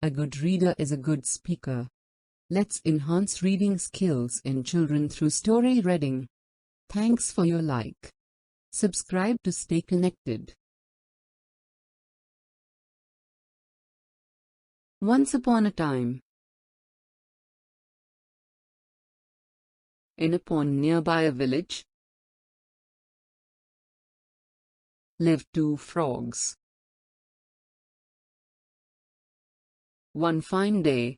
A good reader is a good speaker. Let's enhance reading skills in children through story reading. Thanks for your like. Subscribe to stay connected. Once upon a time, in a pond nearby a village, lived two frogs. One fine day,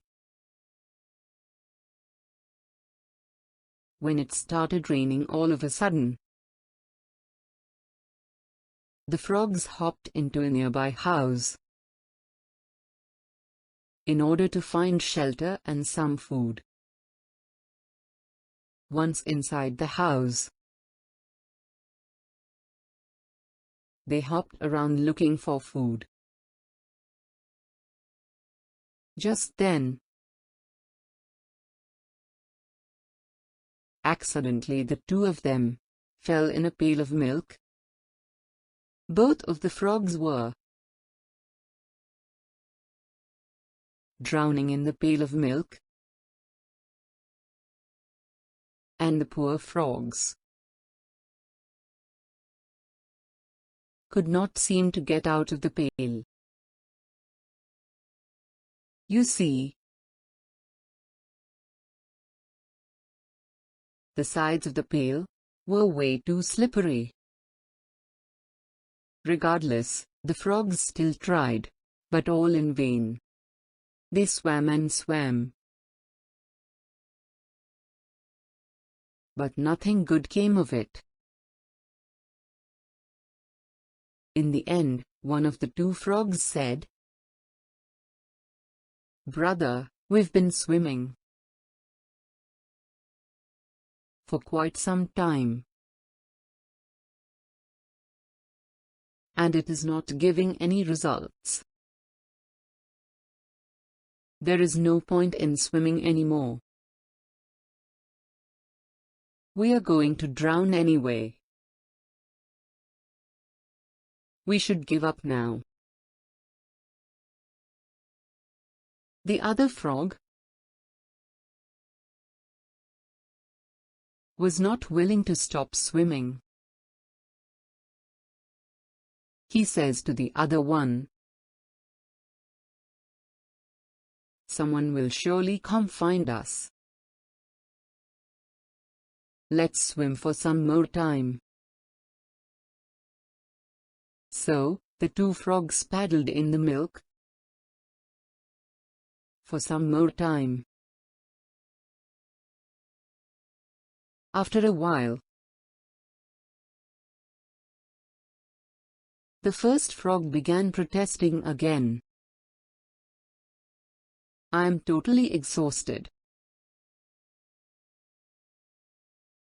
when it started raining all of a sudden, the frogs hopped into a nearby house in order to find shelter and some food. Once inside the house, they hopped around looking for food. Just then, accidentally the two of them fell in a pail of milk. Both of the frogs were drowning in the pail of milk, and the poor frogs could not seem to get out of the pail. You see, the sides of the pail were way too slippery. Regardless, the frogs still tried, but all in vain. They swam and swam, but nothing good came of it. In the end, one of the two frogs said, "Brother, we've been swimming for quite some time, and it is not giving any results. There is no point in swimming anymore. We are going to drown anyway. We should give up now." The other frog was not willing to stop swimming. He says to the other one, "Someone will surely come find us. Let's swim for some more time." So, the two frogs paddled in the milk for some more time. After a while, the first frog began protesting again. "I am totally exhausted.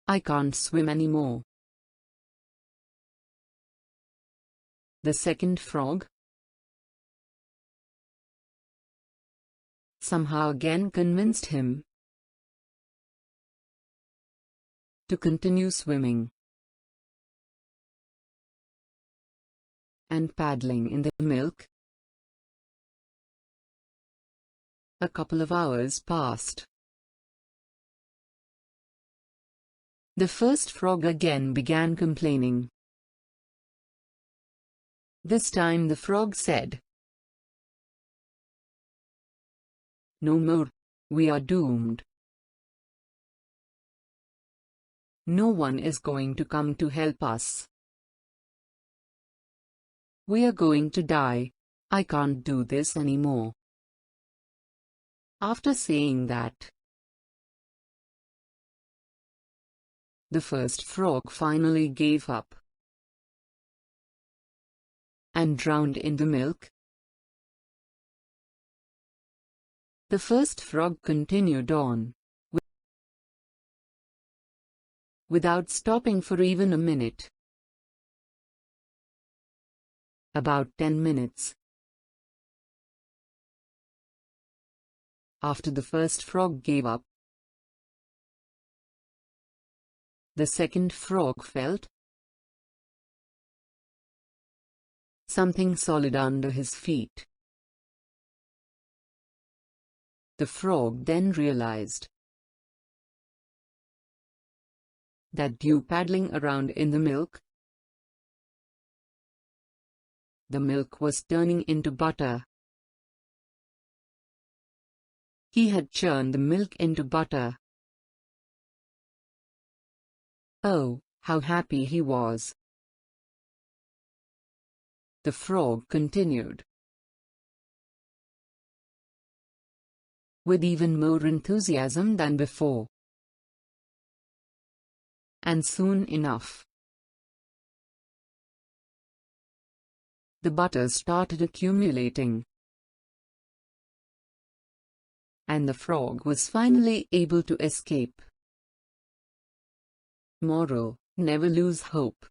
I can't swim anymore." The second frog somehow again convinced him to continue swimming and paddling in the milk. A couple of hours passed. The first frog again began complaining. This time the frog said, "No more, we are doomed. No one is going to come to help us. We are going to die. I can't do this anymore." After saying that, the first frog finally gave up and drowned in the milk. The first frog continued on, without stopping for even a minute. About 10 minutes after the first frog gave up, the second frog felt something solid under his feet. The frog then realized that dew paddling around in the milk. The milk was turning into butter. He had churned the milk into butter. Oh, how happy he was! The frog continued, with even more enthusiasm than before. And soon enough, the butter started accumulating, and the frog was finally able to escape. Moral: never lose hope.